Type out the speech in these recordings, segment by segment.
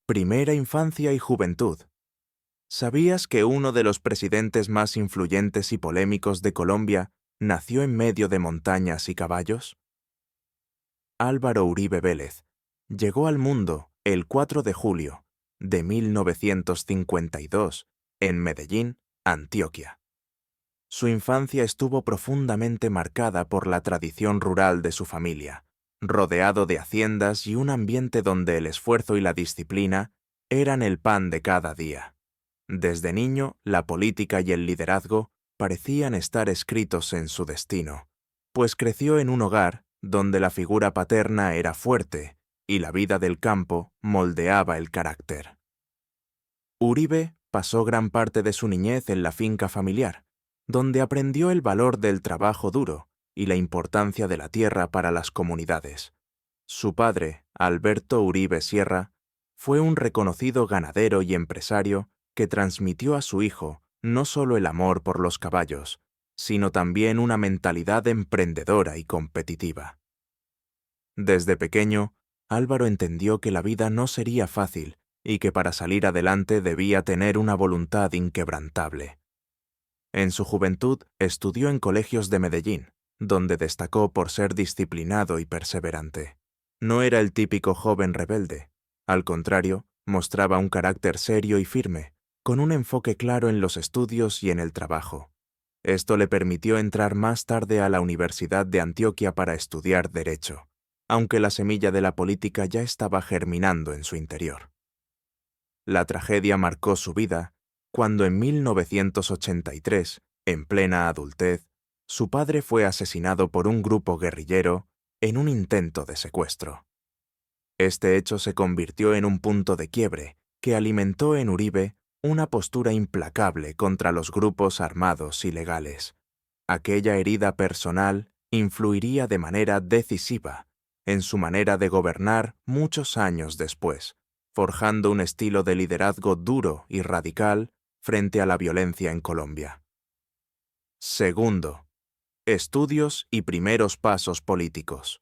Primera infancia y juventud. ¿Sabías que uno de los presidentes más influyentes y polémicos de Colombia nació en medio de montañas y caballos? Álvaro Uribe Vélez llegó al mundo el 4 de julio de 1952 en Medellín, Antioquia. Su infancia estuvo profundamente marcada por la tradición rural de su familia, rodeado de haciendas y un ambiente donde el esfuerzo y la disciplina eran el pan de cada día. Desde niño, la política y el liderazgo parecían estar escritos en su destino, pues creció en un hogar donde la figura paterna era fuerte y la vida del campo moldeaba el carácter. Uribe pasó gran parte de su niñez en la finca familiar, donde aprendió el valor del trabajo duro y la importancia de la tierra para las comunidades. Su padre, Alberto Uribe Sierra, fue un reconocido ganadero y empresario que transmitió a su hijo no solo el amor por los caballos, sino también una mentalidad emprendedora y competitiva. Desde pequeño, Álvaro entendió que la vida no sería fácil y que para salir adelante debía tener una voluntad inquebrantable. En su juventud estudió en colegios de Medellín, donde destacó por ser disciplinado y perseverante. No era el típico joven rebelde. Al contrario, mostraba un carácter serio y firme, con un enfoque claro en los estudios y en el trabajo. Esto le permitió entrar más tarde a la Universidad de Antioquia para estudiar Derecho, aunque la semilla de la política ya estaba germinando en su interior. La tragedia marcó su vida cuando en 1983, en plena adultez, su padre fue asesinado por un grupo guerrillero en un intento de secuestro. Este hecho se convirtió en un punto de quiebre que alimentó en Uribe una postura implacable contra los grupos armados ilegales. Aquella herida personal influiría de manera decisiva en su manera de gobernar muchos años después, forjando un estilo de liderazgo duro y radical frente a la violencia en Colombia. Segundo, estudios y primeros pasos políticos.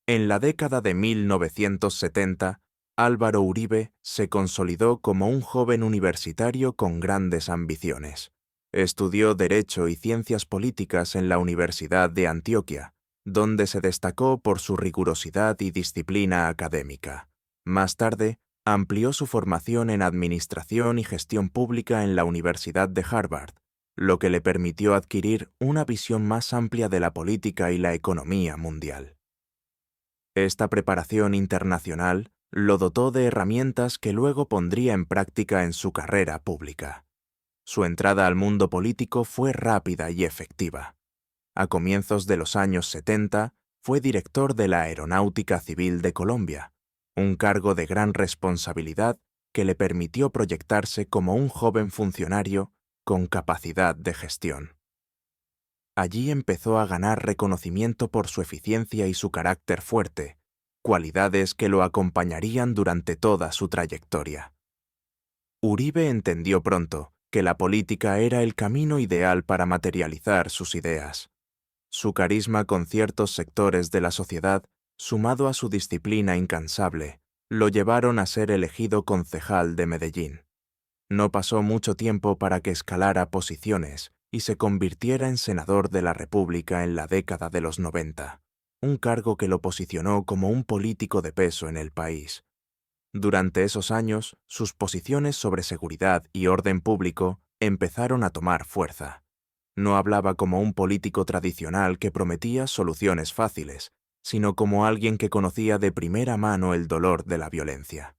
En la década de 1970, Álvaro Uribe se consolidó como un joven universitario con grandes ambiciones. Estudió Derecho y Ciencias Políticas en la Universidad de Antioquia, donde se destacó por su rigurosidad y disciplina académica. Más tarde, amplió su formación en Administración y Gestión Pública en la Universidad de Harvard, lo que le permitió adquirir una visión más amplia de la política y la economía mundial. Esta preparación internacional lo dotó de herramientas que luego pondría en práctica en su carrera pública. Su entrada al mundo político fue rápida y efectiva. A comienzos de los años 70, fue director de la Aeronáutica Civil de Colombia, un cargo de gran responsabilidad que le permitió proyectarse como un joven funcionario con capacidad de gestión. Allí empezó a ganar reconocimiento por su eficiencia y su carácter fuerte, cualidades que lo acompañarían durante toda su trayectoria. Uribe entendió pronto que la política era el camino ideal para materializar sus ideas. Su carisma con ciertos sectores de la sociedad, sumado a su disciplina incansable, lo llevaron a ser elegido concejal de Medellín. No pasó mucho tiempo para que escalara posiciones y se convirtiera en senador de la República en la década de los 90, un cargo que lo posicionó como un político de peso en el país. Durante esos años, sus posiciones sobre seguridad y orden público empezaron a tomar fuerza. No hablaba como un político tradicional que prometía soluciones fáciles, sino como alguien que conocía de primera mano el dolor de la violencia.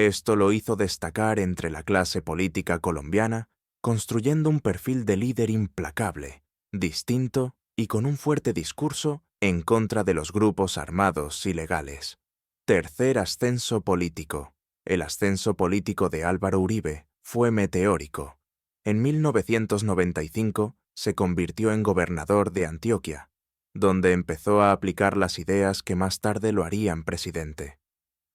Esto lo hizo destacar entre la clase política colombiana, construyendo un perfil de líder implacable, distinto y con un fuerte discurso en contra de los grupos armados ilegales. Tercer ascenso político. El ascenso político de Álvaro Uribe fue meteórico. En 1995 se convirtió en gobernador de Antioquia, donde empezó a aplicar las ideas que más tarde lo harían presidente.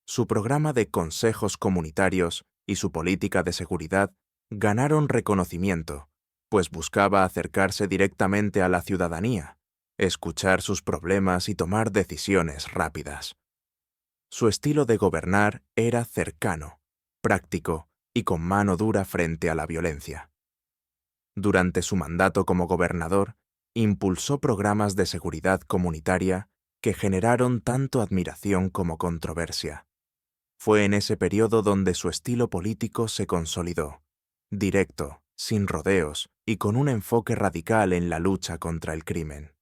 Su programa de consejos comunitarios y su política de seguridad ganaron reconocimiento, pues buscaba acercarse directamente a la ciudadanía, escuchar sus problemas y tomar decisiones rápidas. Su estilo de gobernar era cercano, práctico y con mano dura frente a la violencia. Durante su mandato como gobernador, impulsó programas de seguridad comunitaria que generaron tanto admiración como controversia. Fue en ese periodo donde su estilo político se consolidó, directo, sin rodeos y con un enfoque radical en la lucha contra el crimen.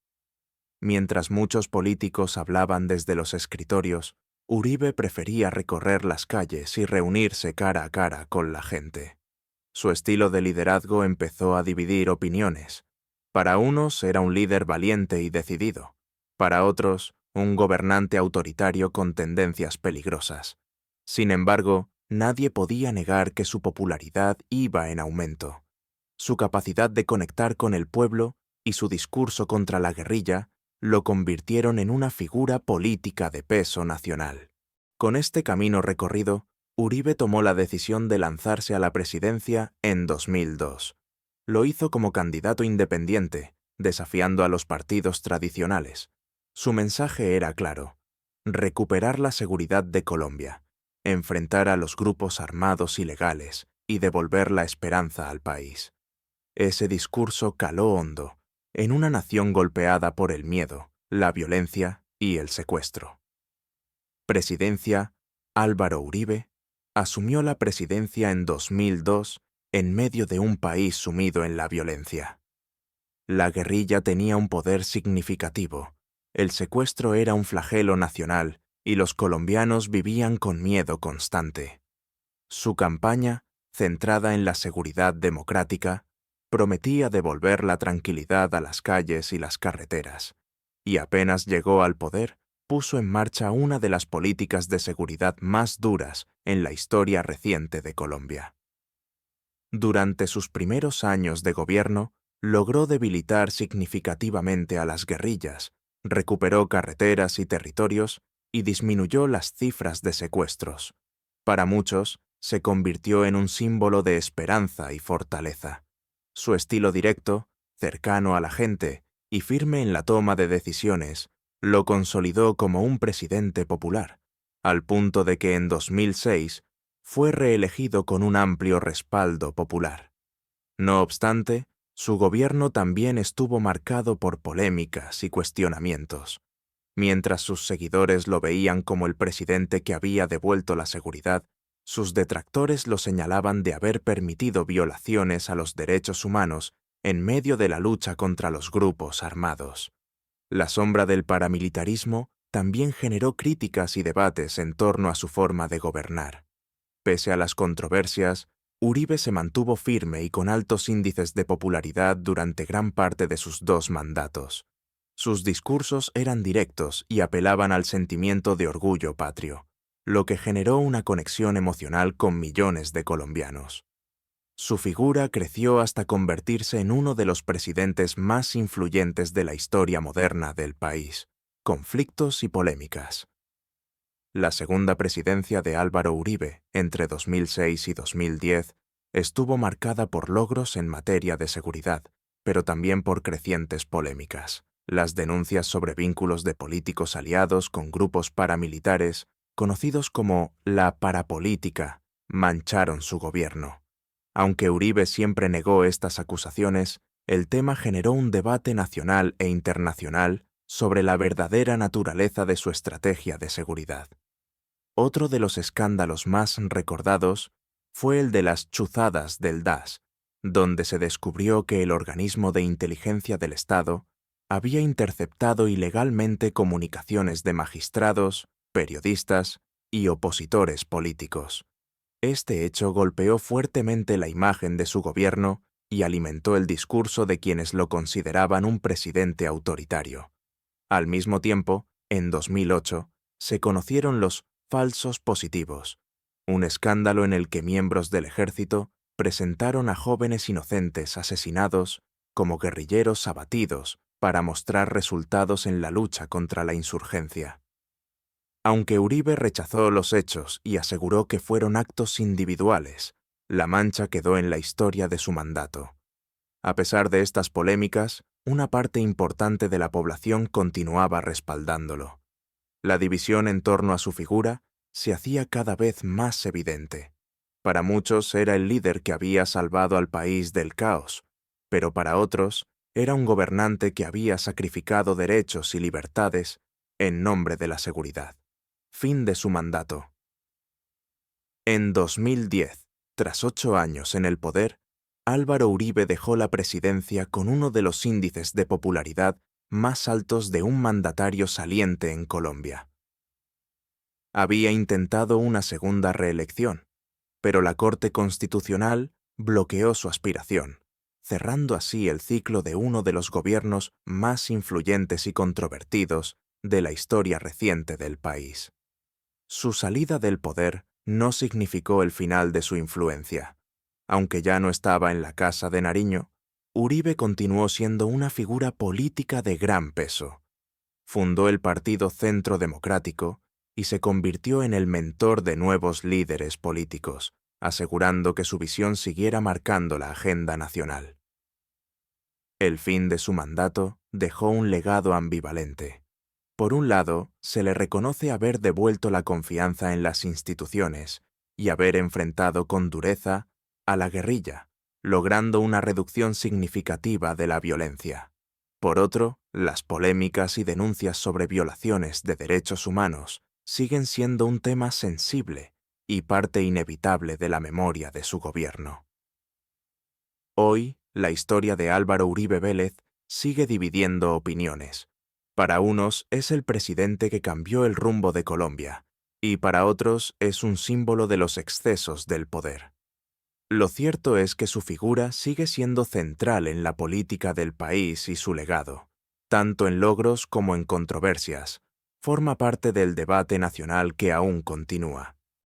Mientras muchos políticos hablaban desde los escritorios, Uribe prefería recorrer las calles y reunirse cara a cara con la gente. Su estilo de liderazgo empezó a dividir opiniones. Para unos era un líder valiente y decidido, para otros un gobernante autoritario con tendencias peligrosas. Sin embargo, nadie podía negar que su popularidad iba en aumento. Su capacidad de conectar con el pueblo y su discurso contra la guerrilla lo convirtieron en una figura política de peso nacional. Con este camino recorrido, Uribe tomó la decisión de lanzarse a la presidencia en 2002. Lo hizo como candidato independiente, desafiando a los partidos tradicionales. Su mensaje era claro: recuperar la seguridad de Colombia, enfrentar a los grupos armados ilegales y devolver la esperanza al país. Ese discurso caló hondo en una nación golpeada por el miedo, la violencia y el secuestro. Presidencia: Álvaro Uribe asumió la presidencia en 2002 en medio de un país sumido en la violencia. La guerrilla tenía un poder significativo, el secuestro era un flagelo nacional y los colombianos vivían con miedo constante. Su campaña, centrada en la seguridad democrática, prometía devolver la tranquilidad a las calles y las carreteras, y apenas llegó al poder, puso en marcha una de las políticas de seguridad más duras en la historia reciente de Colombia. Durante sus primeros años de gobierno, logró debilitar significativamente a las guerrillas, recuperó carreteras y territorios y disminuyó las cifras de secuestros. Para muchos, se convirtió en un símbolo de esperanza y fortaleza. Su estilo directo, cercano a la gente y firme en la toma de decisiones, lo consolidó como un presidente popular, al punto de que en 2006 fue reelegido con un amplio respaldo popular. No obstante, su gobierno también estuvo marcado por polémicas y cuestionamientos. Mientras sus seguidores lo veían como el presidente que había devuelto la seguridad, sus detractores lo señalaban de haber permitido violaciones a los derechos humanos en medio de la lucha contra los grupos armados. La sombra del paramilitarismo también generó críticas y debates en torno a su forma de gobernar. Pese a las controversias, Uribe se mantuvo firme y con altos índices de popularidad durante gran parte de sus 2 mandatos. Sus discursos eran directos y apelaban al sentimiento de orgullo patrio, lo que generó una conexión emocional con millones de colombianos. Su figura creció hasta convertirse en uno de los presidentes más influyentes de la historia moderna del país. Conflictos y polémicas. La segunda presidencia de Álvaro Uribe, entre 2006 y 2010, estuvo marcada por logros en materia de seguridad, pero también por crecientes polémicas. Las denuncias sobre vínculos de políticos aliados con grupos paramilitares, conocidos como la parapolítica, mancharon su gobierno. Aunque Uribe siempre negó estas acusaciones, el tema generó un debate nacional e internacional sobre la verdadera naturaleza de su estrategia de seguridad. Otro de los escándalos más recordados fue el de las chuzadas del DAS, donde se descubrió que el organismo de inteligencia del Estado había interceptado ilegalmente comunicaciones de magistrados, periodistas y opositores políticos. Este hecho golpeó fuertemente la imagen de su gobierno y alimentó el discurso de quienes lo consideraban un presidente autoritario. Al mismo tiempo, en 2008, se conocieron los falsos positivos, un escándalo en el que miembros del ejército presentaron a jóvenes inocentes asesinados como guerrilleros abatidos para mostrar resultados en la lucha contra la insurgencia. Aunque Uribe rechazó los hechos y aseguró que fueron actos individuales, la mancha quedó en la historia de su mandato. A pesar de estas polémicas, una parte importante de la población continuaba respaldándolo. La división en torno a su figura se hacía cada vez más evidente. Para muchos era el líder que había salvado al país del caos, pero para otros era un gobernante que había sacrificado derechos y libertades en nombre de la seguridad. Fin de su mandato. En 2010, tras 8 años en el poder, Álvaro Uribe dejó la presidencia con uno de los índices de popularidad más altos de un mandatario saliente en Colombia. Había intentado una segunda reelección, pero la Corte Constitucional bloqueó su aspiración, cerrando así el ciclo de uno de los gobiernos más influyentes y controvertidos de la historia reciente del país. Su salida del poder no significó el final de su influencia. Aunque ya no estaba en la Casa de Nariño, Uribe continuó siendo una figura política de gran peso. Fundó el Partido Centro Democrático y se convirtió en el mentor de nuevos líderes políticos, asegurando que su visión siguiera marcando la agenda nacional. El fin de su mandato dejó un legado ambivalente. Por un lado, se le reconoce haber devuelto la confianza en las instituciones y haber enfrentado con dureza a la guerrilla, logrando una reducción significativa de la violencia. Por otro, las polémicas y denuncias sobre violaciones de derechos humanos siguen siendo un tema sensible y parte inevitable de la memoria de su gobierno. Hoy, la historia de Álvaro Uribe Vélez sigue dividiendo opiniones. Para unos es el presidente que cambió el rumbo de Colombia, y para otros es un símbolo de los excesos del poder. Lo cierto es que su figura sigue siendo central en la política del país y su legado, tanto en logros como en controversias, forma parte del debate nacional que aún continúa.